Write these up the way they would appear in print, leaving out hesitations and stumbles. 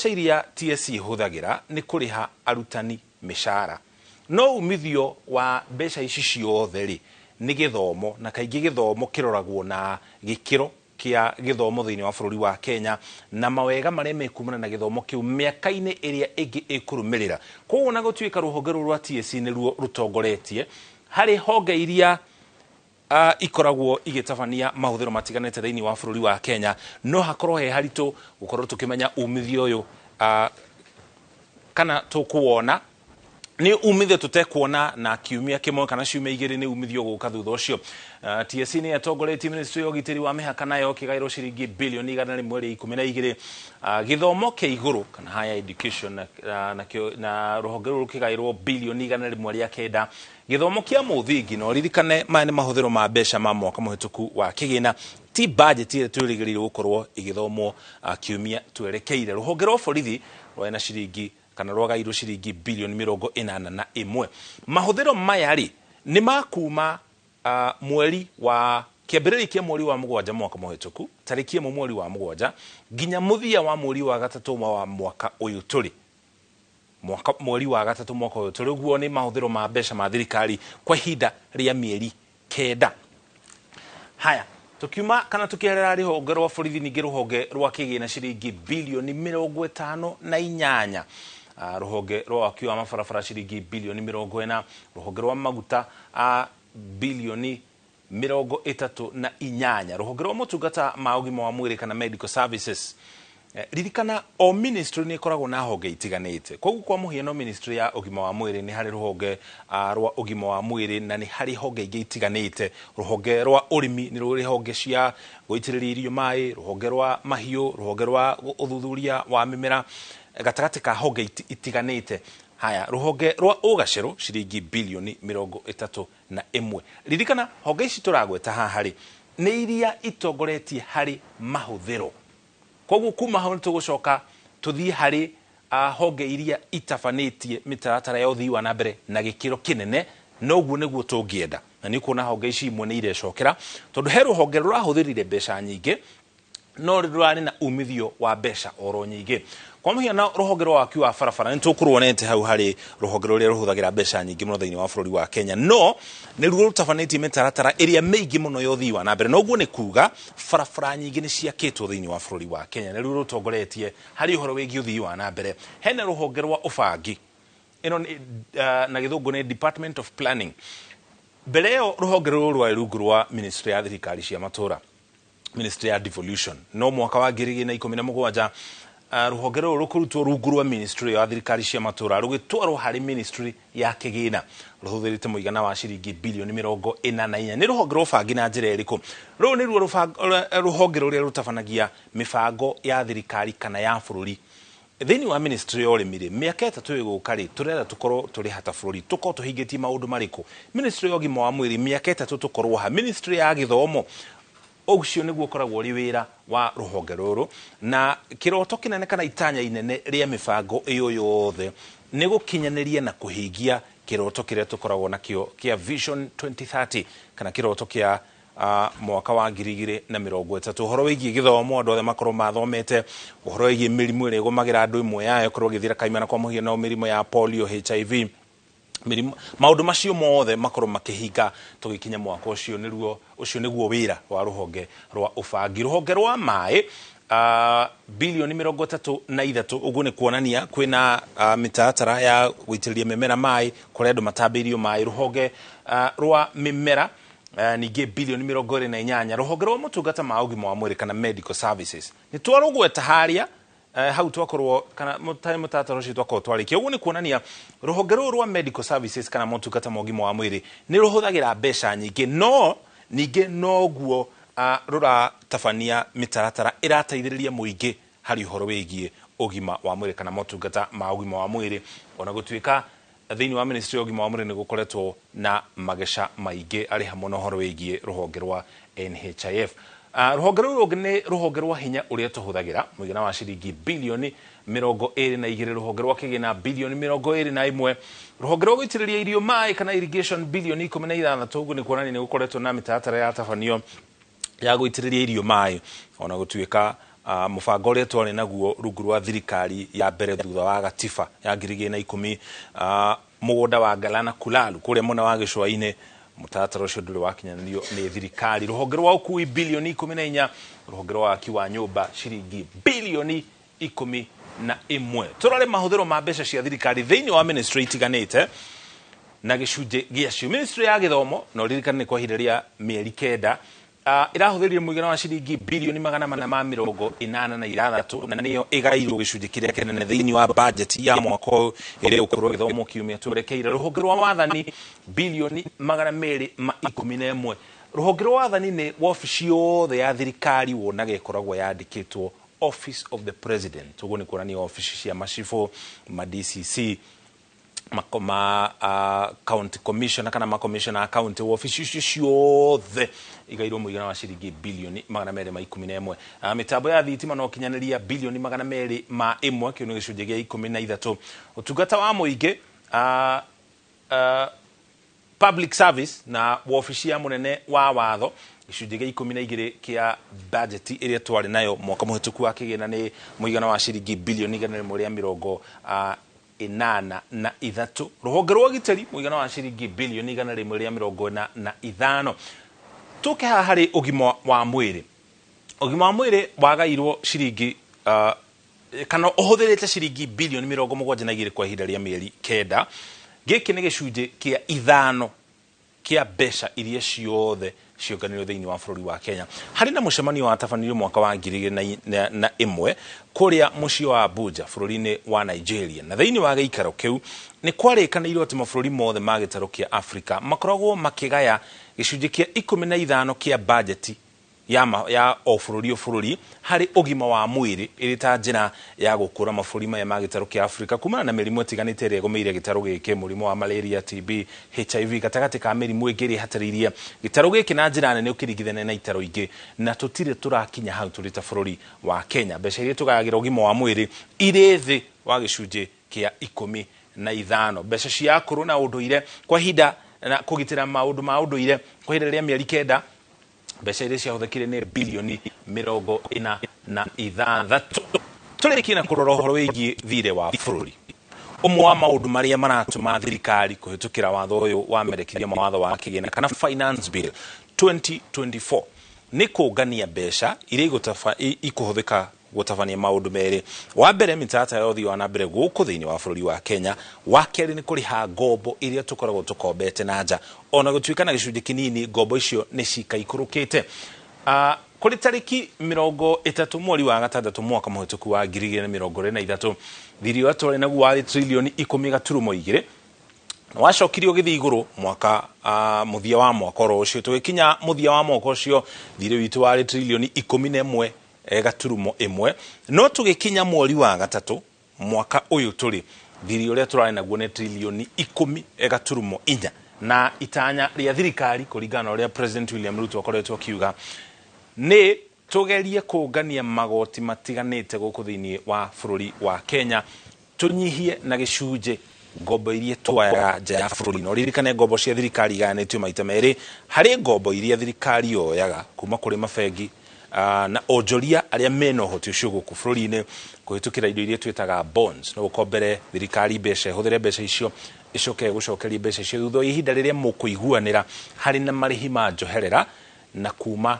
mbeca iria TSC huthagira ni kuriha arutani mishara no umithio wa mbeca ici ciothe ri ni githomo na kaingi githomo kiroragwo na gikiro kia githomo thiini wa bururi wa Kenya na mawega maria mekumana na githomo kiu miaka-ini iria ingi ikurumirira koguo na gutuika ruhonge rwa TSC ni ruo rutongoretie hari honge iria ikoragwo igitabania mahuthiro matiganete thiini wa bururi wa Kenya no hakorwo he haritu gukorwo tukimenya umithio uyu kana tukuona ni umithio tutekuona na kiumia kimwe kana ciumia igiri ni umithio guka thutha ucio. TSC ni atongoretie ministry ogitiri wa mihaka nayo kigairo ciringi bilioni 112 githomo kia iguru kana higher education na ruhonge ruru kigairo bilioni 109 githomo kia muthingi no ririkane maya ni mahuthiro ma mbeca ma mwaka muhituku wa kigina ti budget ile twirigirire gukorwo igithomo kiumia twerekeire ruhonge rwa borithi rwa ciringi kana rwagairwo ciringi bilioni 81 mahuthiro maya ri ni makuma mweri wa kiambiriri kia mweri wa mugwanja mwaka muhituku tariki ya mweri wa mugwanja ginya muthia wa mweri wa gatatu wa mwaka uyu turi mweri wa gatatu mwaka uyu turi guo ni mahuthiro ma mbeca ma thirikari kwa hinda ria mieri kenda. Haya tukiuma kana tukiherera ruhonge rwa borithi ningi ruhonge rwa kigina ciringi bilioni 58 ruhonge rwa kiwa mabarabara ciringi bilioni 40 ruhonge rwa maguta bilioni 38 ruhonge rwa motungata ma ugima wa mwiri kana medical services ririkana o ministry ni koragwo na honge itiganite koguo kwa muhiano ministry ya ugima wa mwiri ni hari ruhonge rwa ugima wa mwiri na ni hari honge ingi itiganite ruhonge rwa urimi ni ruri honge cia goitiriria irio mai ruhonge rwa mahiu ruhonge rwa uthuthuria wa mimera gatagati ka honge itiganite. Haya ruhonge rwa ugaciru ciringi bilioni 31 ririkana honge ici turagweta haha ri ni iria itongoretie hari mahuthiro koguo kuma hau tugucoka tuthie hari honge iria itafanetie mitaratara ya uthii wa nambere na gikiro kinene noguo niguo tungienda na ni kuona honge ici imwe ni irecokera tondu he ruhonge rurahuthirire mbeca nyingi no rurari na umithio wa mbeca oro nyingi kwa muhiano ruhonge rwa waki wa barabara nitukuruonete hau hari ruhonge ruria ruhuthagira mbeca nyingi muno thiini wa bururi wa Kenya no ni ruo rutafanetie mitaratara iria meingi muno yo thii wa nambere noguo ni kuga barabara nyingi ni ciakitwo thiini wa bururi wa Kenya ni ruo rutongoretie hari uhoro wigi uthii wa nambere hena ruhonge rwa ubangi ino na githungu ni Department of Planning mbere yo ruhonge rwa rungu rwa ministry ya thirikari cia matura ministry ya devolution no mwaka wa 2017 ruhonge ruru rukurutwo rungu rwa ministry ya thirikari cia matura rugitwarwo hari ministry ya kigina ruhuthirite muigana wa ciringi bilioni 44 ni ruhonge rwa bangi na njira iriku ru ni ruhonge ruria rutabanagia mibango ya thirikari kana ya bururi thiini wa ministry ya urimiri miaka 3 iguka ri turera tukorwo turi hata bururi tukorwo tuhingitie maundu mariku ministry ya ugima wa mwiri miaka 3 tukorwo ha ministry ya githomo ucio niguo koragwo ri wira wa ruhonge ruru na kiroto kinene kana itanya inene ria mibango iyo yothe ni gukinyaniria na kuhingia kiroto kiria tukoragwo nakio kia Vision 2030 kana kiroto kia mwaka wa 2030 uhoro wigi githomo andu othe makorwo mathomete uhoro wigi mirimu ire gumagira andu imwe yayo korwo githira kaimana kwa muhiano mirimu ya polio HIV maundu macio mothe makorwo makihinga tugikinya mwaka ucio niguo wira wa ruhonge rwa ubangi ruhonge rwa mai bilioni 33 uguo ni kuonania kwina mitaratara ya guitiriria mimera mai kuri andu matambirio mai ruhonge rwa mimera ninge bilioni 28 ruhonge rwa motungata ma ugima wa mwiri kana medical services ni twarugweta haria hau twakorwo kana mutataro ucio twakorwo twarikia uguo ni kuonania ruhonge rwa medical services kana motungata ma ugima wa mwiri ni ruhuthagira mbeca nyingi no ninge noguo ruratabania mitaratara irateithiriria muingi hari uhoro wigie ugima wa mwiri kana motungata ma ugima wa mwiri ona gutuika thiini wa ministry ya ugima wa mwiri ni gukoretwo na magesha maingi ari hamwe na uhoro wigie ruhonge rwa NHIF ruhonge ruru ni ruhonge rwa hinya uria tuhuthagira muigana wa ciringi bilioni 22 ruhonge rwa kigina bilioni 21 ruhonge rwa guitiriria irio mai kana irrigation bilioni 16 uguo ni kuonania ni gukoretwo na mitaratara ya tabanio ya guitiriria irio mai ona gutuika mubango uria twari naguo rungu rwa thirikari ya mbere thutha wa gatiba ya 2010 mugunda wa Galana Kulalu kuria muna wa Gicua-ini mutatara ucio nduri wakinyanĩrio ni thirikari. Ruhonge rwa ukui bilioni 14, ruhonge rwa waki wa nyumba ciringi bilioni 11. Turore mahuthiro ma mbeca cia thirikari thiini wa ministry itiganite na gicunje giacio. Ministry ya githomo no ririkane kwa ihinda ria mieri 9 irahuthirie muigana wa ciringi bilioni 486 na niyo igairwo gicunje kiria kinene thiini wa budget ya mwaka iria ukorwo githomo kiumia turekeire. Ruhonge rwa wathani bilioni 211. Ruhonge rwa wathani ni wabici yothe ya thirikari wonaga ikoragwo yandikitwo Office of the President. Uguo ni kuonania ofici cia macibo, ma DCC, county commissioner kana ma commissioner county ofici ciothe igairwo muigana wa ciringi bilioni 211. Mitambo ya thitima no kinyaniria bilioni 201 kiunu gicunje gia 13. Utungata wa muingi public service na ofici ya munene wa watho gicunje gia 12 kia budget iria twari nayo mwaka muhituku wa kigina ni muigana wa ciringi bilioni 183. Ruhonge rwa gitari muigana wa ciringi bilioni 145. Tuke haha hari ugima wa mwiri. Ugima wa mwiri wagairwo ciringi kana uhuthirite ciringi bilioni 72 kwa ihinda ria mieri 9. Giki ni gicunje kia 5 kia mbeca iria ciothe cionganirwo thiini wa bururi wa Kenya. Hari na mucemanio wa tabanĩrio mwaka wa 2001 kuria mucii wa Abuja bururi-ini wa Nigeria, na thiini wa giikaro kiu ni kwarĩkanĩirwo ati mabũrũri mothe ma gĩtarũ kia Africa makoragwo makigaya gicunje kia 15 kia budget ya o bururi hari ugima wa mwiri iri ta njira ya gukura mabũrũri maya ma gĩtarũ kia Africa kumana na mĩrimũ ĩtiganĩte ĩrĩa ĩgũmĩire gĩtarũ gĩkĩ, mũrimũ wa malaria, TB, HIV gatagatĩ ka mĩrimũ ĩngĩ ĩrĩa ĩhatĩrĩirie gĩtarũ gĩkĩ na njĩra nene ũkĩringithania na itarũ ingĩ, na tũtirĩ tũrakinya hau tũrĩ ta bũrũri wa Kenya. Mbeca iria tũgayagĩra ugima wa mwiri irĩ thĩ wa gĩcunje kia 15. Mbeca cia akũrũ na ũndũire kwa ihinda na kũgitĩra maũndũ ma ũndũire kwa ihinda rĩa mĩeri 9 mbeca iria ciahuthĩkire nĩ bilioni 46. Tũrĩkie na kũrora ũhoro wĩgiĩ thirĩ wa bũrũri. Ũmwe wa maũndũ marĩa maratũma thirikari kũhĩtũkĩra watho ũyũ wa mendekithia mawatho wa kĩgĩna kana finance bill 2024 nĩ kũngania mbeca iria ikũhũthĩka gutabania maundu meri. Wa mbere mitata ya uthii wa na mbere guku thiini wa bururi wa Kenya, wa keri ni kuriha ngombo iria tukoragwo tukombete na nja, ona gutuika na gicunje kinini ngombo icio ni cikaikurukite. Kuri tariki 30 mweri wa gatandatũ mwaka muhituku wa 2023 thiri wa twari naguo wa trilioni 10.2 wacokirio githi iguru mwaka muthia wa mwaka ucio. Tugikinya muthia wa mwaka ucio thiri witu wa trilioni 10.1 no tugikinya mweri wa gatatũ mwaka uyu turi thiri uria turari naguo ni trilioni 10.4 na itanya ria thirikari kuringana uria President William Ruto akoretwo akiuga ni tugerie kũngania magoti matiganite guku thiini wa bururi wa Kenya, tunyihie na gicunje ngombo iria twayaga nja ya bururi. No ririkane ngombo cia thirikari iganĩtio maita merĩ. Harĩ ngombo iria thirikari yoyaga kuma kũrĩ mabengi na onjoria aria mena ũhoti ũcio gũkũ bururi-inĩ kũhĩtũkĩra indo iria twĩtaga bonds, no gũkombere thirikari mbeca, hũthĩre mbeca icio icoke gũcokeria mbeca icio thutha wa ihinda rĩrĩa mũkũiguanĩra harĩ na marĩhi ma njoherera na kuma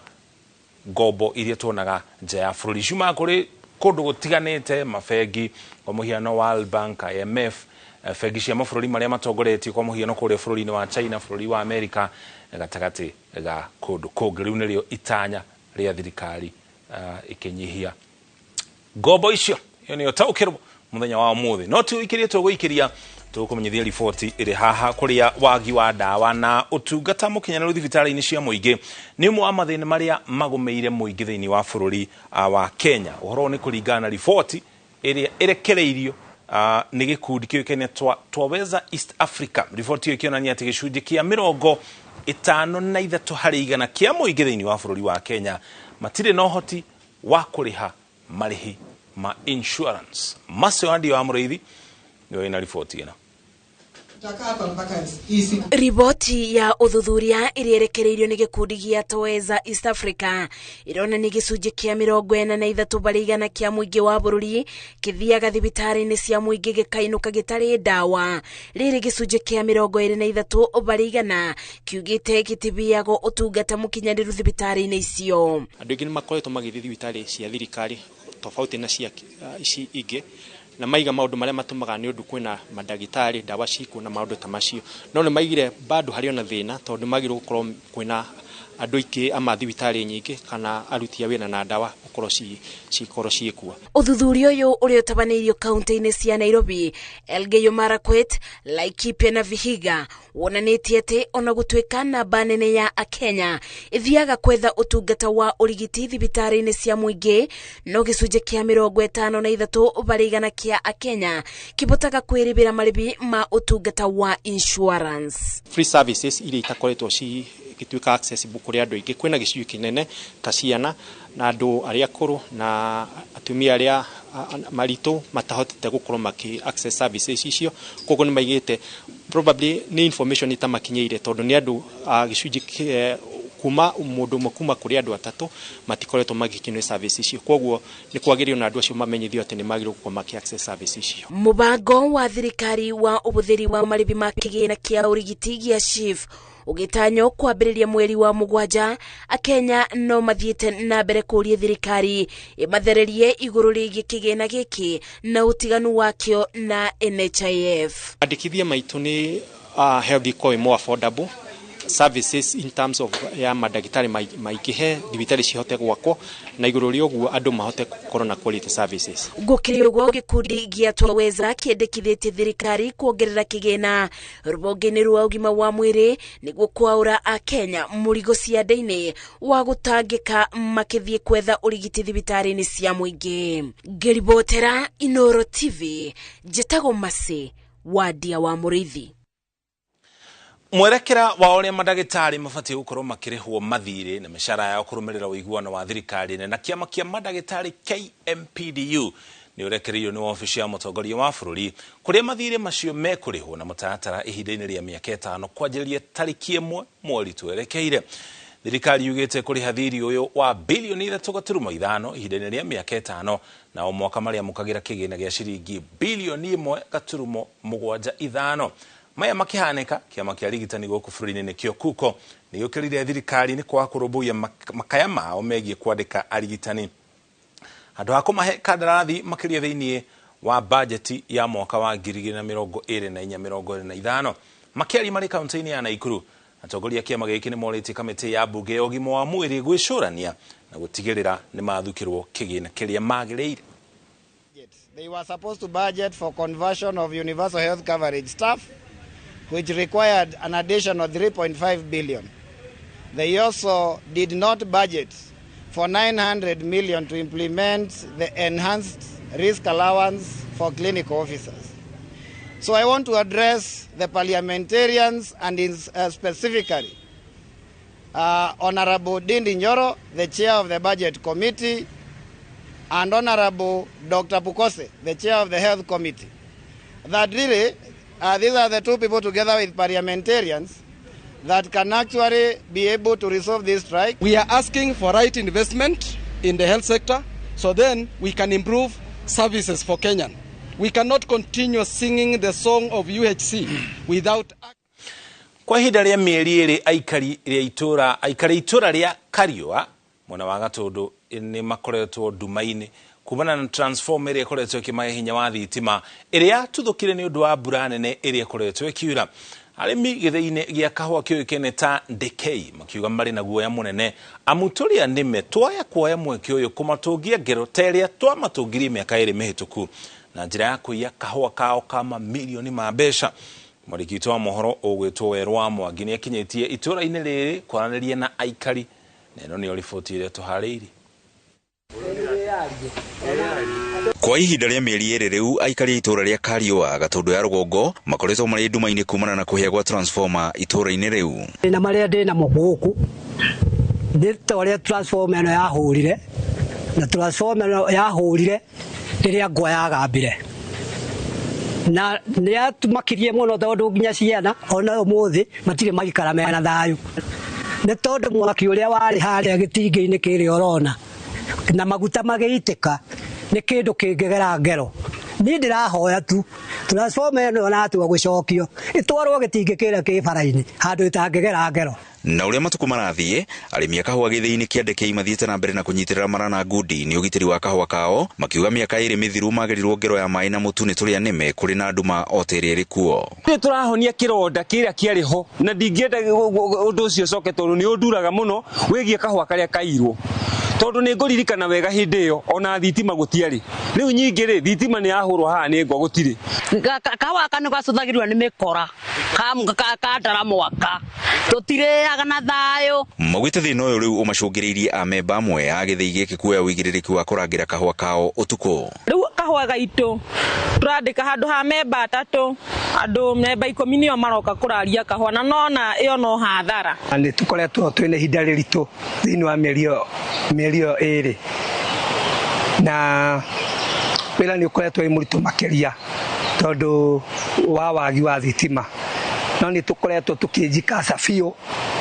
ngombo iria tuonaga nja ya bururi. Ciuma kũrĩ kũndũ gũtiganĩte, mabengi kwa mũhiano World Bank, IMF, bengi cia mabũrũri marĩa matongoretio kwa mũhiano kũrĩa bũrũri-inĩ wa China, bũrũri wa America, gatagatĩ ga kũndũ kũngĩ. Rĩu nĩrĩo itanya ria thirikari ikinyihia ngombo icio. Iyo niyo taũkĩrwo muthenya wa ũmũthĩ. No tũikirie tũgũikiria tukumenyithia riboti iri haha kuria wagi wa dawa na utungata mukinyanĩru thibitari-inĩ cia mũingĩ nĩ ũmwe wa mathĩna marĩa magomeire mũingĩ thĩinĩ wa bũrũri wa Kenya. Ũhoro nĩ kũringana na riboti ĩrĩa ĩrekereirio nĩ gĩkundi kĩũĩkaine Twaweza East Africa. Riboti ĩyo ĩkĩonania atĩ gĩcunjĩ kĩa 53 harĩ igana kĩa mũingĩ thĩinĩ wa bũrũri wa Kenya matirĩ na ũhoti wa kũrĩha marĩhi ma insurance. Macio ndio wa Mũrĩithi ndio ina riboti ĩno. Riboti ya uthuthuria irirekereirio ni gikundi gia Toeza East Africa irona ni gicunji kia 43% kia muingi wa bururi kithiaga thibitari-ini cia muingi gikainuka gitari dawa. Riri gicunji kia 23% kiugite gitibiago utungata mukinyaniru thibitari-ini icio. Andu ingi makoretwo magithi thibitari cia thirikari tofauti na cia ici ingi na maiga maundu maria matumaga ni undu kwina madagitari dawa ciku na maundu ta macio no ni maigire bado hari ona thina tondu magiro gukorwo kwina andu ingi ama thibitari nyingi kana aruti a wira na dawa ukorwo cikorwo ciikua. Uthuthuria uyu uri utabanirio kaunti-ini cia Nairobi, Elgeyo Marakwet, Laikipia na Vihiga wonanitie ati ona gutwika namba nene ya Akenya ithiaga kwetha utungata wa urigiti thibitari-ini cia muingi no gicunji kia 53% kia Akenya kibotaga kwiribira maribi ma utungata wa insurance. Free services iria itakoretwo gituika accessible kuri andu ingi kwina gicunji kinene ta ciana na andu aria akuru na atumia aria maritu matahotete gukorwo maki access services icio koguo ni maigite probably ni information itamakinyeire tondu ni andu gicunji kuma mundu mukuma kuri andu atatu matikoretwo magikinwe services icio koguo ni kwagirio na andu acio mamenyithio ati ni magiro gukorwo maki access services icio. Mubango wa thirikari wa ubuthiri wa maribi ma kigina kia urigiti gia SHIF ugitanyo kwambiriria mweri wa mugwanja, Akenya no mathiete na mbere kuria thirikari imathererie iguru rigi kigina giki na utiganu wakio na NHIF. Andikithia maitu ni health ko more affordable services in terms of ya madagitari maikihe thibitari cihote gwakwo na iguru ri oguo andu mahote gukorwo na quality services. Gukiri uguo gikundi gia Toeza kiendekithite thirikari kuongerera kigina rubonge-ini rwa ugima wa mwiri niguo kwaura Akenya murigo ciande-ini wa gutangika makithie kwetha urigiti thibitari-ini cia muingi. Ngeribotera Inooro TV, Jetago Masi, Wadia wa Murithi. Mwerekera wa oria madagitari mabati gukorwo makirihwo mathire na mishara ya kurumirira uiguano wa thirikari na kiama kia madagitari KMPDU ni urekereirio ni ofisi ya mutongoria wa bururi kuria mathire macio mekurihwo na mutaratara ihinda-ini ria miaka 5 kwanjiriria tariki 1 mweri twerekeire. Thirikari yugite kuriha thiri uyu wa bilioni 3.5 ihinda-ini ria miaka 5 na o mwaka maria mukagira kigina gia ciringi bilioni 1.75. Maya makihaneka kiama kia rigitani goku bururi-ini nikio kuko ni yukirire thirikari ni kwa kurubuya makaya mao megie kwandika arigitani andu akumahe kandarathi makiria thiini wa budget ya mwaka wa 2024-2025 makiari mari kaunti-ini ya Naikuru. Atongoria kiama giki ni moriti kamiti ya bunge ya ugima wa mwiri gwicurania na gutigirira ni mathukirwo kigina kiria magireire. They were supposed to budget for conversion of universal health coverage staff, which required an additional 3.5 billion. They also did not budget for 900 million to implement the enhanced risk allowance for clinical officers. So I want to address the parliamentarians and specifically Honorable Dindi Nyoro, the chair of the budget committee, and Honorable Dr. Pukose, the chair of the health committee, that really these are the two people together with parliamentarians that can actually be able to resolve this strike. We are asking for right investment in the health sector so then we can improve services for Kenyan. We cannot continue singing the song of UHC without... Kwa ihinda ria mieri iri aikari itura ria Kariua mwana wa Gatundu ni makoretwo ndumaini kumana na transformer iria ikoretwo ikimahe hinya wa thitima iria tuthukire ni undu wa mbura nene iria ikoretwo ikiura. Arimi githei-ini gia kahua kioikene ta Ndekei makiuga mari na guoya munene amuturia nime twoya kuoya mweke uyu kumatungia ngero teria twamatungirie miaka iri mihituku na njira ya kuiya kahua kao kama milioni ma mbeca. Mwarikito wa mohoro ugwitwo Werwa Mwangi ni akinyitie itura-ini riri kwaraniria na aikari neno ni riboti ile tuhariri. Kwa ihinda ria mieri iri riu aikari itura ria Kariua Gatundu ya Rugongo makoretwo mari nduma-ini kumana na kuhia gwa transformer itura-ini riu. Na maria ndina muguku ni toria transformer ya hurire na transformer ya hurire riria ngwa ya gambire na nä atumakirie må no tondå nginya ciana ona å må thä matirä magikara mena thayå nä tondå mwaki å rä a warä harä a gä tingä-inä kä rä orona na maguta magä itä ka nä kä ndå kä ngä gera ngero niä ndä rahoya tu transformer ä no natua gå cokio ä twarwo gä tingä kä rä a kä bara-inä handå ä tangä gera ngero. Na uria matuku marathiä arimi a kahua githii-ini kia ndekei mathiĩte na mbere na kunyitirira marana ngundi ni ugitiri wa kahua kao makiuga miaka iri mithiru magerirwo ngero ya mai na mutu ni turia nime kuri na nduma oteri iri kuo ni turahonia kironda kiria kiari ho na ndingienda undu ucio coke tondu ni unduraga muno wigie kahua karia kairwo tondu ni nguririkana wega hindi iyo ona thitima gutiari riu nyingi ri thitima ni yahurwo haha ni ngo gutiri kahua kanu gacuthagirwa ni mikora ka ndara mwaka tutiriaga na thayo magwite thina uyu riu umacungiriirie a memba amwe a githii giki kuoya uigiririku wa kurangira kahua kao utuku riu kahua gaitu turandika handu ha memba 3 andu memba 10 nio maroka kuraria kahua na nona iyo no hathara ni tukoretwo twina ihinda riritu thiini wa mĩerio ĩrĩ na wĩra nĩ ũkoretwo wĩ mũritũ makĩria tondũ wa wagi wa thitima no nĩ tũkoretwo tũkĩnjikaca biũ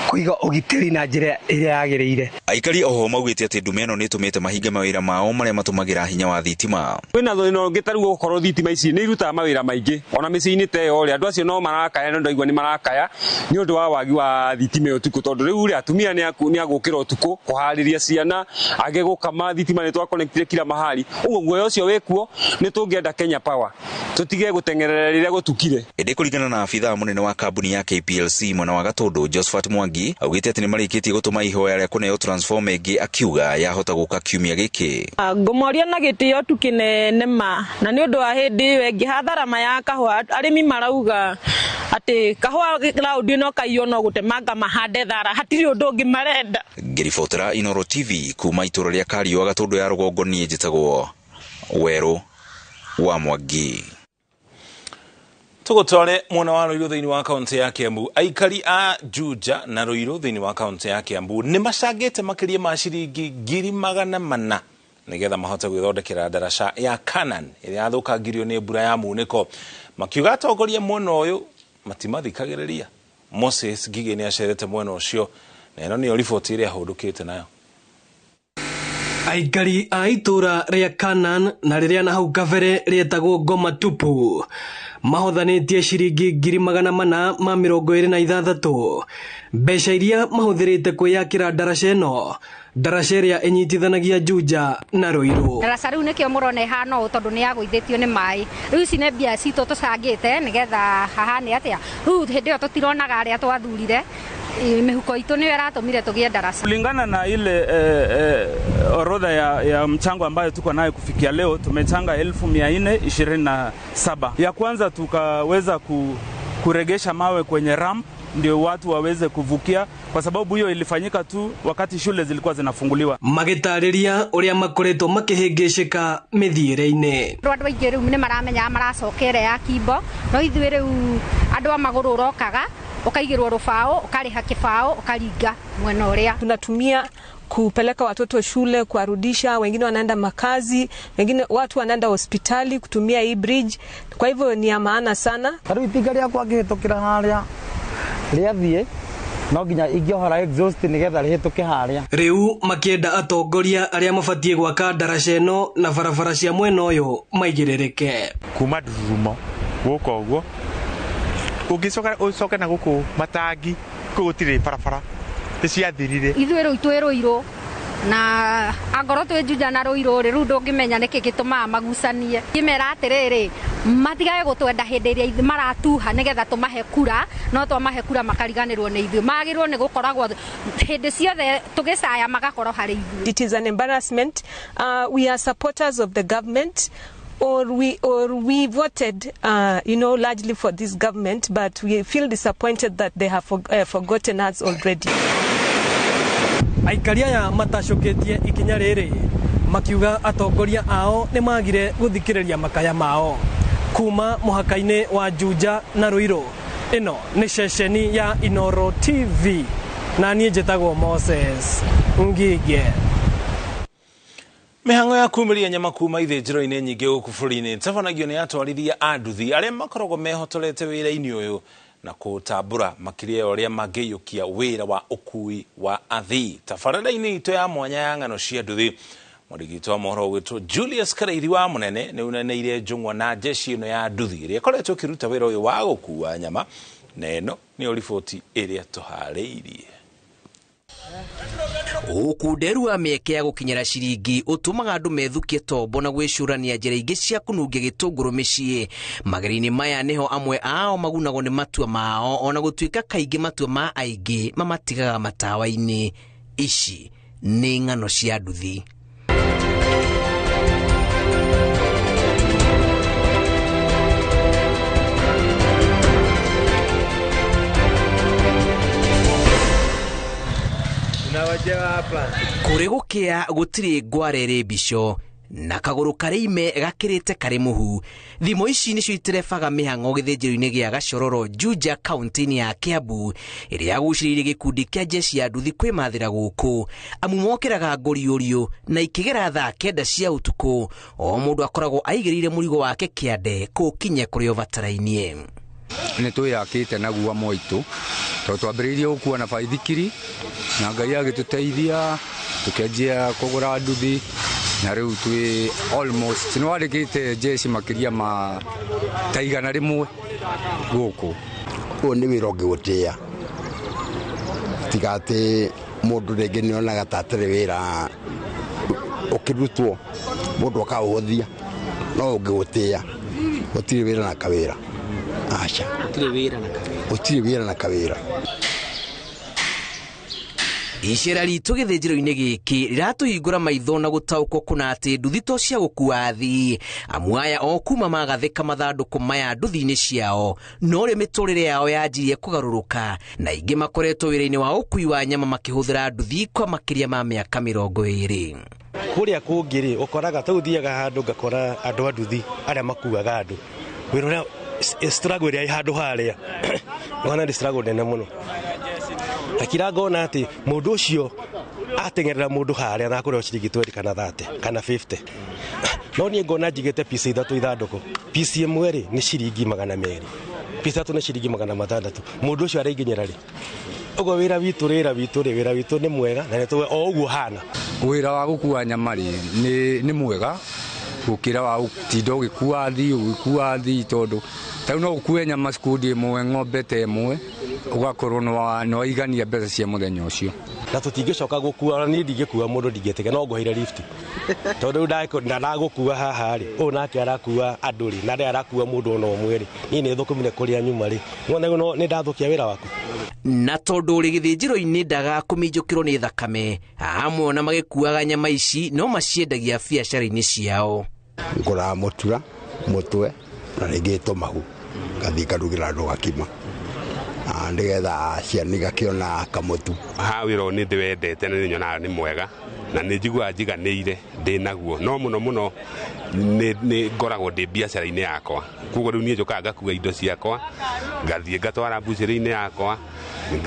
kuiga ugitiri na njira iria yagirire aikari oho maugite ati ndume ino nitumite mahinga mawira mao maria matumagira hinya wa thitima wina thino ngitaru gukorwo thitima ici ni iruta mawira maingi ona miciini te ori andu acio no marakaya no ndaigwa ni marakaya ni undu wa wagi wa thitima utuku tondu riu ri atumia ni agukira utuku kuhariria ciana age gukama thitima ni twa connectire kila mahali uguo guoyo ucio wekuo ni tungienda Kenya Power tutige gutengerera riria gutukire ende kuringana na afitha munene wa kambuni ya KPLC mwana wa Gatundu Josephat Mwangi augite ati ni marikitie gutuma ihoya ria kuneo transformer ingi akiuga yahota guka kiumia giki ngumoria na gitio tukinene ma na ni undu wa hindi wengi hathara maya kahua arimi marauga ati kahua cloud no kaiyo no gutemanga mahande thara hatiri undu ungi marenda ngiribotera Inoro TV kuma itura ria Kario Gatundu ya Rugongo nie njitagwo Weru wa Mwangi tugutware mwena wa Ruiru thiini wa kaunti ya Kiambu aikari a Juja na Ruiru thiini wa kaunti ya Kiambu ni macangite makiria ma ciringi 400,000 nigetha mahote gwithondekera daraca ya Canaan iria yathukangirio ni mbura ya muniko makiuga atongoria mwena uyu matimathikagiriria Moses Ngige ni acerete mwena ucio na ino ni riboti iria hudukite nayo aikari a itura ria Canaan na riria na hau kabere rietagwo Ngoma Tupu mahothanĩtie ciringi 426 mbeca iria mahũthĩrĩte kwĩyakĩra daraca ĩno daraca ĩrĩa ĩnyitithanagia Juja na Ruiru daraca rĩu nĩkĩo mũrona ihana ũũ tondũ nĩ yagũithĩtio nĩ maĩ rĩu ici nĩ mbia citũ tũcangĩte nĩgetha hahane atĩa rĩu hĩndĩ ĩyo tũtironaga arĩa twathurire mihuko itu niyo iratumire tugie darasa. Kulingana na ile orodha ya mchango ambayo tuko nayo kufikia leo tumechanga 1427. Ya kwanza tukaweza kuregesha mawe kwenye ramp ndio watu waweze kuvukia kwa sababu hiyo ilifanyika tu wakati shule zilikuwa zinafunguliwa. Magitariria uria makoretwo makihingicika mithiire-ini. Andu aingi riu ni maramenya maracokere ya kimbo no ithuĩ riu andu amaguru rokaga ukaigirwo rufao ukariha kifao ukaringa mwena uria tunatumia kupeleka watoto shule kuarudisha, wengine wanaenda makazi, wengine watu wanaenda hospitali kutumia hii bridge. Kwa hivyo ni ya maana sana. Karibu itinga ria kwa gihitukira haria riathie no nginya ingiohora exhaust nigetha rihituke haria. Riu makienda atongoria aria mabatie gwaka daraca ino na barabara cia mwena uyu maigiririke kuma Ndururumo guko uguo ugicoka na guku Matangi gutire barabara iciathirire ithuĩ rĩu twĩ Ruiru na angoro twĩ Juja na Ruiru rĩu ndũngĩmenya nĩkĩ gĩtũmaga magucanie kimera atĩrĩrĩ matigage gũtwenda hĩndĩ ĩrĩa maratuha nĩgetha tũmahe kura no twamahe kura makariganĩrwo nĩ ithuĩ magĩrĩrwo nĩ gũkoragwo hĩndĩ ciothe tũgĩcaya magakorwo harĩ ithuĩ. It is an embarrassment. We are supporters of the government. Or we voted, largely for this government, but we feel disappointed that they have forgotten us already. Aikari aya matacoketie ikinya riri makiuga atongoria ao ni magire guthikiriria makaya mao kuma muhaka-ini wa Juja na Ruiru. Ino ni ceceni ya Inoro TV na nie njitagwo Moses Ngige. Mihango ya kumiria nyama kuma ithĩnjĩro-inĩ nyingĩ gũkũ bũrũri-inĩ tabanagio nĩ atwarithia a nduthi arĩa makoragwo mehotolete wĩra-inĩ ũyũ na kũtambũra makĩria ũrĩa mangĩiyũkia wĩra wa ũkui wa athii. Tabarĩra-inĩ itũ ya mwanya ya ng'ano cia nduthi, mwandĩki wa mohoro gwĩtwo Julius Karaithi wa Mũnene nĩ uneneire njũng'wa na jeshi ĩno ya nduthi ĩrĩa ĩkoretwo ĩkĩruta wĩra ũyũ wa gũkua nyama, na ĩno nĩyo riboti ĩrĩa tũharĩirie. Ũkunderu wa mĩeke ya gũkinyĩra ciringi ũtũmaga andũ methukie tombo na gwĩcũrania njĩra ingĩ cia kũnungia gĩtũngũrũ mĩciĩ. Mageri-inĩ maya nĩho amwe ao magunagwo nĩ matua mao, ona gũtuĩka kaingĩ matua ma aingĩ mamatigaga matawa-inĩ. Ici nĩ ng'ano cia nduthi. Kũrĩ gũkĩa gũtirĩ ngware ĩrĩ mbico na kagũrũ karĩ ime gakĩrĩte karĩ mũhu. Thimo ici nĩcio iterebaga mĩhang'o gĩthĩnjĩro-inĩ gĩa Gacororo, Juja, kaunti-inĩ ya Kiambu, ĩrĩa yagucĩrĩirie gĩkundi kĩa jeshi ya nduthi kwĩmathĩra gũkũ. Amu mokĩraga ngũriũriũ na ikĩgera thaa 9 cia ũtukũ, o mũndũ akoragwo aigĩrĩire mũrigo wake kĩande kũũkinya kũrĩa ũbatarainie. Nĩ twĩyakĩte naguo moitũ tondũ twambĩrĩirie gũkua na baithikiri na Ngai agĩtũteithia tũkĩanjia kũgũra nduthi na rĩu twĩ almost nĩ wandĩkĩte jeshi makĩria ma ta 100 gũkũ. Ũyũ nĩ wĩra ũngĩgũtĩa, tiga atĩ mũndũ rĩngĩ nĩonaga ta atarĩ wĩra ũkĩrutwo mũndũ akaũhũthia, no ũngĩgũtĩa gũtirĩ wĩra na kawĩra. Acha. Gũtirĩ wĩra na kawĩra. Icera ritũ gĩthĩnjĩro-inĩ gĩkĩ rĩratũhingũra maitho na gũtaũkwo kũna atĩ nduthi to cia gũkua athii. Amu aya o kuma magathĩka mathandũkũ maya nduthi-inĩ ciao, no rĩo mĩtũrĩre yao yanjirie kũgarũrũka na ingĩ makoretwo wĩra-inĩ wa ũkui wa nyama makĩhũthĩra nduthi kwa makĩria ma mĩaka 20. Kũrĩa kũngĩ-rĩ ũkoraga ta ũthiaga handũ ngakora andũ a nduthi arĩa makuaga andũ, wĩra ũrĩa struggle ĩrĩa handũ harĩa ona nĩ struggle nene mũno. Akira ngona atĩ mũndũ ũcio ateng'erera mũndũ harĩa na kũrĩa ciringi 20 kana 30 kana 50, no niĩ ngona njigĩte piece 3 ithandũkũ, piece ĩmwe-rĩ nĩ ciringi 200, piece 3 nĩ ciringi 600. Mũndũ ũcio araingĩnyĩra rĩ, ũguo wĩra witũ nĩ mwega na nĩtũwe o ũguo hana. Wĩra wa gũkua nyama-rĩ nĩ mwega gũkĩra wa gũtinda ũgĩkua athii tondũ ta no ũkue nyama cikundi ĩmwe, ng'ombe ta ĩmwe, ũgakorwo nĩ waigania mbeca cia mũthenya ũcio. Na tũtingĩcoka gũkua, ona niĩ ndingĩkua mũndũ ndingĩtĩka, no ngũheire lift tondũ ndagũkua haha-rĩ, ũyũ nake arakua andũ-rĩ na arakua mũndũ ona ũmwe-rĩ, niĩ nĩ thũkũmire kũrĩa nyuma-rĩ, nĩ ndathũkia wĩra waku. Na tondũ ũrĩ gĩthĩnjĩro-inĩ ndaga kũminjũkĩrwo nĩ thakame, amwe ona magĩkuaga nyama ici no maciendagia biacara-inĩ ciao. Ngũraga mũtura, mũtwe na rĩngĩ tũmahu, ngathiĩ ngarugĩra andũ gakima nĩgetha ciana igakĩona kamũtu. Ha wĩra ũyũ nĩ ndĩwendete na nĩ nyonaga nĩ mwega na nĩ njiguaga njiganĩire ndĩ naguo, no mũno nĩ ngoragwo ndĩ biacara-inĩ yakwa, koguo rĩu niĩ njũkaga ngakua indo ciakwa ngathiĩ ngatwara mbucĩrĩ-inĩ yakwa,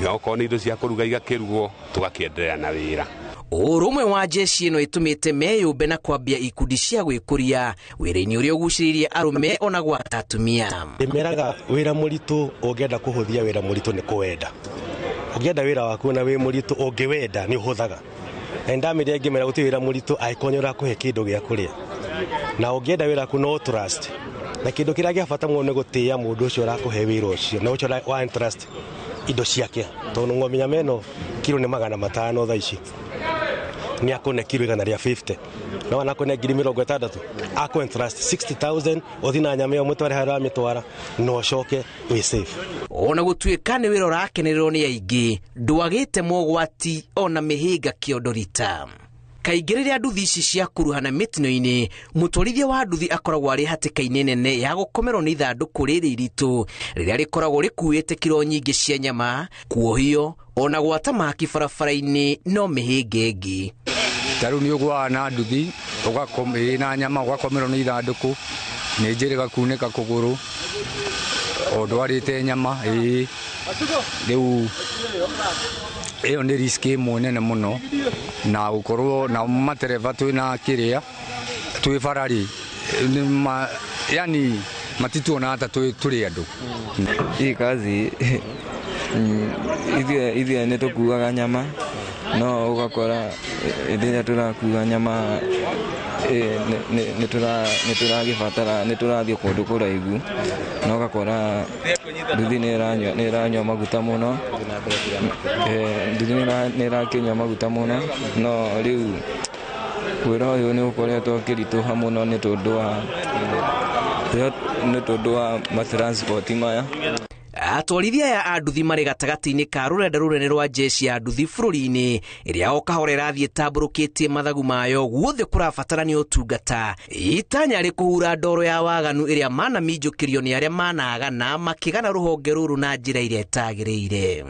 okorwo nĩ indo cia kũruga igakĩrugwo tũgakĩenderea na wĩra. Ũrũmwe wa jeshi ĩno ĩtũmĩte meyũmbe na kwambia ikundi cia gwĩkũria wĩra-inĩ ũrĩa ũgucĩrĩirie arũme ona gwata atumia. Ndĩmeraga wĩra mũritũ ũngĩenda kũhũthia wĩra mũritũ nĩ kũwenda. Ũngĩenda wĩra waku na wĩ mũritũ ũngĩwenda nĩ ũhũthaga. Na ndamĩrĩa ngĩmera gũtirĩ wĩra mũritũ angĩkorwo nĩ ũrakũhe kĩndũ gĩa kũrĩa. Na ũngĩenda wĩra waku no trust. Na kĩndũ kĩrĩa gĩa bata mũno nĩ gũtĩĩa mũndũ ũcio ũrakũhe wĩra ũcio na ũcio wa trust indo ciake. Tondũ ng'ombe nyama ĩno kilo nĩ 500 thaa ici. Ni akone kilo 150 no anakone 60 ako trust 60,000 othina nyama yo mutware hara mitwara no coke we safe. Ona gũtuĩka nĩ wĩra ũrakenererwo nĩ aingĩ, ndwagĩte mogwati ona mĩhĩnga kĩondorita. Kaingĩ rĩrĩa nduthi ici ciakuruhana mĩtino-inĩ, mũtwarithia wa nduthi akoragwo arĩ hatĩka-inĩ nene ya gũkomerwo nĩ ithandũkũ rĩrĩ iritũ rĩrĩa rĩkoragwo rĩkuĩte kilo nyingĩ cia nyama, kuohio ona gwata maki barabara-inĩ no mĩhĩnga ĩngĩ. Tarĩu nĩ ũgũaga na nduthi na nyama ũgakomerwo nĩ ithandũkũ, nĩ njĩrĩ gakunĩka kũgũrũ o ndwarĩte nyama. Rĩu iyo ni risk munene muno na ukorwo na matereva twina kiria twi farari yani matituona hata tuli andu. Hii kazi hizi ni tukuaga nyama no ugakora ndio turakuga nyama ni turathie kundu kuraigu no ugakora nduthi ni iranywa maguta muno nduthi ni irakinywa maguta muno no riu wira uyu ni ukoretwo kirituha muno ni tondu wa matransport maya. Atwarithia ya anduthi marĩ gatagati-inĩ ka rũrenda rũnene rwa jeshi ya nduthi bũrũri-inĩ ĩrĩa o kahora ĩrathiĩ ĩtambũrũkĩtie mathagu mayo guothe kũrabatarania ũtungata itanya rĩ kũhura ndoro ya waganu ĩrĩa manaminjũkĩrio nĩ arĩa managana makĩgana rũhonge rũrũ na njĩra ĩrĩa ĩtagĩrĩire.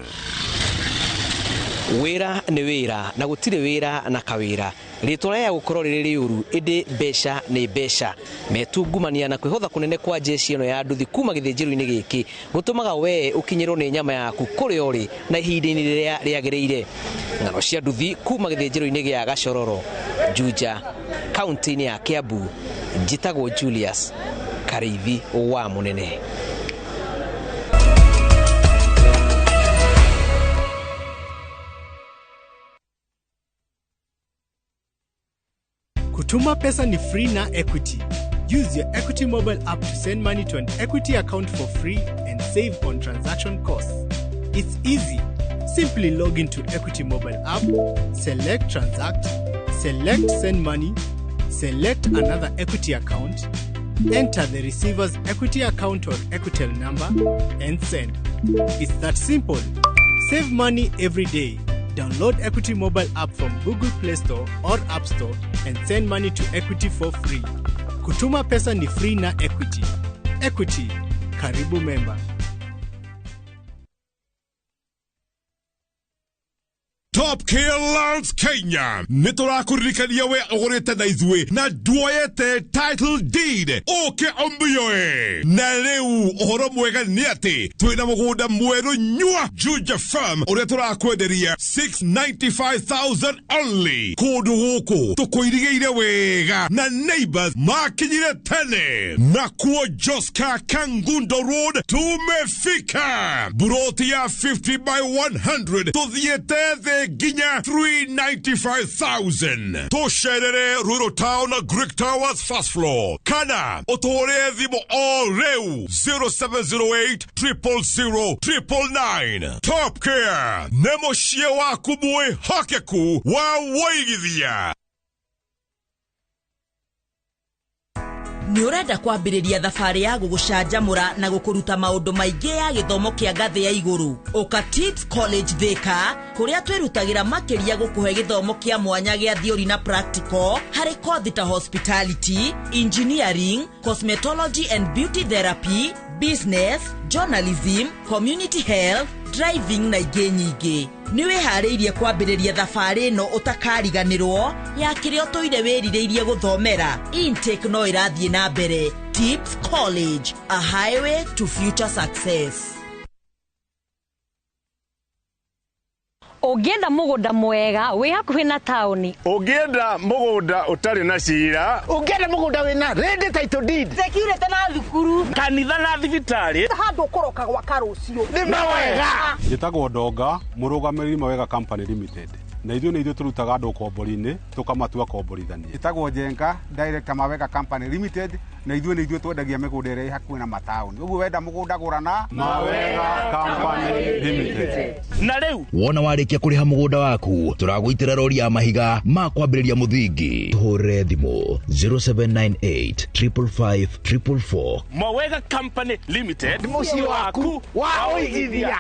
Wĩra nĩ wĩra na gũtirĩ wĩra na kawĩra. Rĩtwa rĩa gũkorwo rĩrĩ rĩũru ĩndĩ mbeca nĩ mbeca. Metungumania na kwĩhotha kũnene kwa jeshi ĩno ya nduthi kuma gĩthĩnjĩro-inĩ gĩkĩ gũtũmaga we ũkinyĩrwo nĩ nyama yaku kũrĩa ũrĩ na ihinda-inĩ rĩrĩa rĩagĩrĩire. Ng'ano cia nduthi kuma gĩthĩnjĩro-inĩ gĩa Gashororo, Juja, kaunti-inĩ ya Kiambu, njĩtagwo Julius Karĩithi wa Mũnene. Kutuma pesa ni free na Equity. Use your Equity mobile app to send money to an Equity account for free and save on transaction costs. It's easy. Simply log into Equity mobile app, select transact, select send money, select another Equity account, enter the receiver's Equity account or Equitel number and send. It's that simple. Save money every day. Download Equity mobile app from Google Play Store or App Store and send money to Equity for free. Kutuma pesa ni free na Equity. Equity, karibu member. Top Care Lands Kenya niturakuririkania we ogorete na izwe na duoyete title deed oke ombuyoe na leu ohoro mwega ni ati twina mugunda mweru nyua Juja Farm uria turakwenderia 695,000 only kundu guku tukuirigeire wega na neighbors makinyire tene na kuo Joska Kangundo Road tumefika buroti ya 50 by 100 tuthiete ginya 395,000 tosherere Rural Town Greek Towers first floor kana otore thimo all reu 0708 000 999. Top Care nemoshie waku mwe hakeku wa waigithia. Nĩ ũrenda kwambĩrĩria thabarĩ ya gũgũcanjamũra na gũkũruta maũndũ maingĩ ya gĩthomo kĩa ngathĩ ya igũrũ. Ũka Tips College Thika kũrĩa twĩrutagĩra makĩria gũkũhe gĩthomo kĩa mwanya gĩa theory na practical harĩ kothi ta hospitality, engineering, cosmetology and beauty therapy, business, journalism, community health, driving na ingĩ nyingĩ. Nĩ wĩharĩirie kwambĩrĩria thabarĩ ĩno ũtakariganĩrwo ya kĩrĩa ũtũire wĩrirĩirie gũthomera. Intake no ĩrathiĩ na mbere. Tips College, a highway to future success. Ũngĩenda mũgũnda mwega wĩ hakuhĩ na taũni, ũngĩenda mũgũnda ũtarĩ na cira, ũngĩenda mũgũnda wĩna ready title deed, security na thukuru, kanitha na thibitarĩ, handũ ũkoroka gwaka rũciũ nĩ wega. Njĩtagwo Ndonga, mũrũgamĩrĩri Mawega Company Limited. Na ithuĩ nĩ ithuĩ tũrutaga andũ kombori-inĩ tũkamatua komborithania. Njĩtagwo Njenga, Director Mawega Company Limited. Na ithuĩ nĩ ithuĩ twendagia mĩgũnda ĩrĩa ĩ hakuhĩ na mataũni. Ũguo wenda mũgũnda gũra na Mawega Company Limited. Na rĩu wona warĩkia kũrĩha mũgũnda waku tũragũitĩra rori ya mahiga ma kwambĩrĩria mũthingi. Tũhũrĩre thimũ 0798 555 444. Mawega Company Limited, mũciĩ waku wa ũigithia.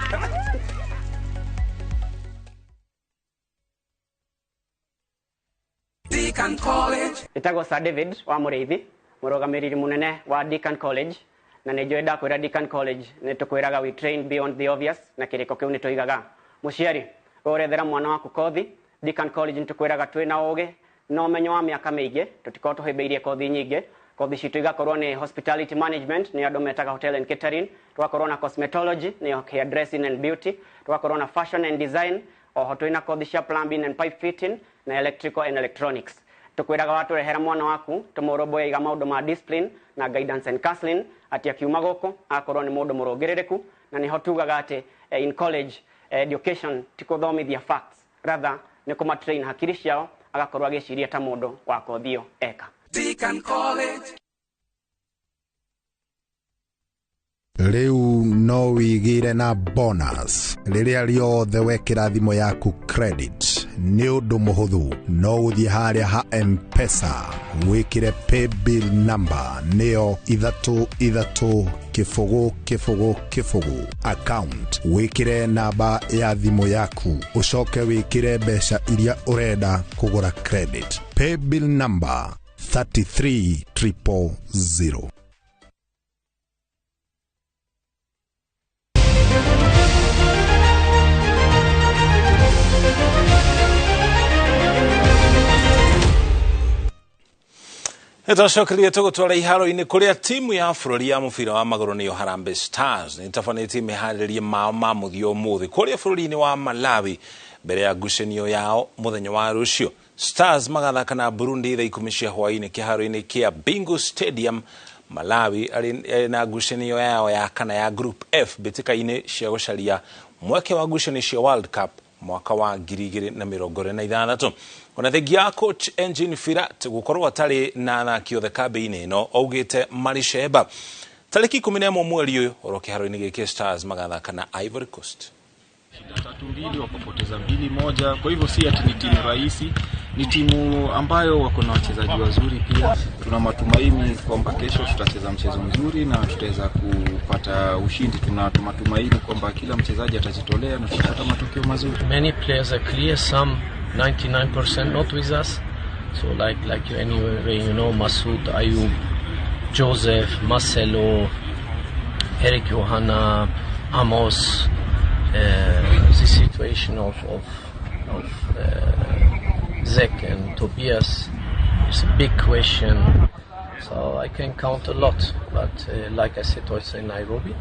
Deakin College. Itagwo Sir David wa Mũrĩithi, mũrũgamĩrĩri mũnene wa Deakin College, na nĩ njũĩ ndakwĩra Deakin College nĩ tũkwĩraga we train beyond the obvious, na kĩrĩko kĩu nĩ tũigaga. Mũciari, ũrethera mwana waku kothi, Deakin College nĩ tũkwĩraga twĩna ũgĩ na ũmenyo wa mĩaka mĩingĩ, tũtikorwo tũhĩmbĩirie kothi nyingĩ. Kothi citũ igakorwo nĩ hospitality management, nĩ andũ metaga hotel and catering, tũgakorwo na cosmetology, nĩ hairdressing and beauty, tũgakorwo na fashion and design, oho twina kothi cia plumbing and pipe fitting na electrical and electronics. Tukwiraga watu rehera mwana waku tumoroboe iga maundu ma discipline na guidance and counseling ati akiuma goko akorwo ni mundu murongerereku na niho tugaga ati in college education tikuthomithia facts rather ni kuma train hakiri ciao agakorwo agiciria ta mundu wa kothio eka. Deacon College. Riu no wigire na bonus riria riothe wekira thimo yaku credit ni undu muhuthu no uthie haria ha M-Pesa wikire pay bill number neo 33 account wikire namba ya thimo yaku ucoke wikire mbeca iria urenda kugura credit pay bill number 33000. Etocokeria tugutwara iharo-ini kuria timu ya bururi ya mubira wa maguru niyo Harambee Stars ni tafanĩtie meharĩrĩria mao ma muthio umuthi kuria bururi-ini wa Malawi mbere ya ngucanio yao muthenya wa rucio. Stars magathaka na Burundi thaa 10 cia hwaĩ-inĩ kĩharo-inĩ kia Bingu Stadium. Malawi ari na ngucanio yao ya kana ya Group F mbĩtĩka-inĩ cia gũcaria mweke wa ngucanio cia World Cup mwaka wa 2026. Ona thengia coach Engin Firat gukorwo atari na athaki othe kambi-inĩ ĩno augĩte maricemba. Tarĩki 11 mweri ũyũ oro kĩharo-inĩ gĩkĩ Stars magathaka na Ivory Coast. 3-2 wakapoteza 2-1. Kwa hivyo si ati ni timu rahisi, ni timu ambayo wako na wachezaji wazuri pia. Tuna matumaini kwamba kesho tutacheza mchezo mzuri na tutaweza kupata ushindi. Tuna matumaini kwamba kila mchezaji atajitolea na tutapata matokeo mazuri. Many players are clear, some 99% not with us. So like anyway, you know, Masoud, Ayub, Joseph, Marcelo, Eric Johanna, Amos. The situation of Zek and Tobias is a big question. So I can count a lot, but like I said also in Nairobi,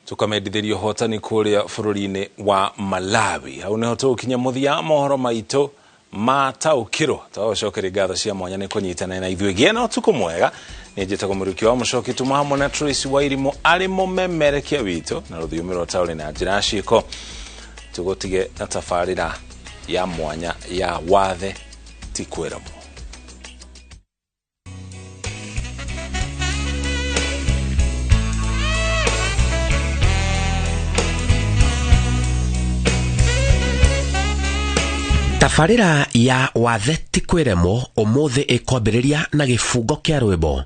tukamendithirio hotani kuria bururi-ini wa Malawi. Hau niho tukinya muthia mohoro maitu ma taukiro twacokeria ngatho cia mwanya ni kunyitana na ithuĩ gĩa na ũtukũ mwega. Nĩ njĩtagwo mũruki wa mũcoki tuma hamwe na Tracy Wairimu arĩ mũmemerekia witũ na rũthiomi rwa taũri na njĩra ciĩko. Tũgũtige na tabarĩra ya mwanya ya wathe ti kwĩramo. Tabarĩra ya wathe ti kwĩremo ũmũthĩ ĩkwambĩrĩria na gĩbungo kĩa rwĩmbo.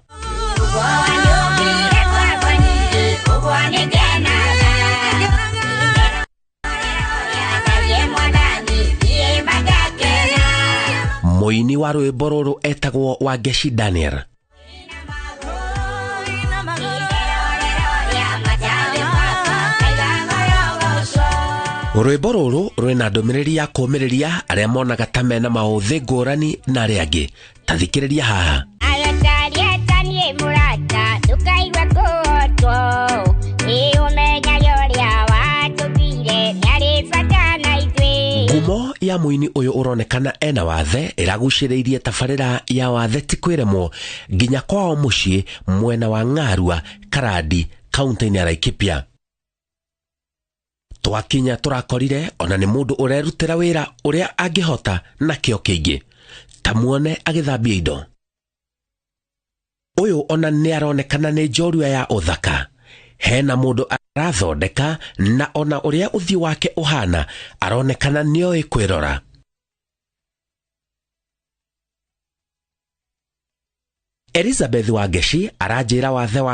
Mũini wa rwĩmbo rũrũ etagwo Wangeshi Daniel. Rwĩmbo rũrũ rwĩna ndũmĩrĩri ya kũũmĩrĩria arĩa monaga ta mena maũthĩ ngũrani na arĩa angĩ. Ta thikĩrĩria haha. Ngumo ya mũini ũyũ ũronekana ena wathe ĩragucĩrĩirie tabarĩra ya wathe ti kwĩremwo nginya kwao mũciĩ mwena wa Ng'arua, Karandi, kaunti-inĩ ya Laikipia. Twakinya tũrakorire ona nĩ mũndũ ũrerutĩra wĩra ũrĩa angĩhota na kĩo kĩingĩ. Ta muone agĩthambia indo. Ũyũ ona nĩ aronekana nĩ njorua ya ũthaka. Hena mũndũ arathondeka na ona ũrĩa ũthiũ wake ũhana aronekana nĩoĩ kwĩrora. Elizabeth Wangeshi aranjĩra wathe wa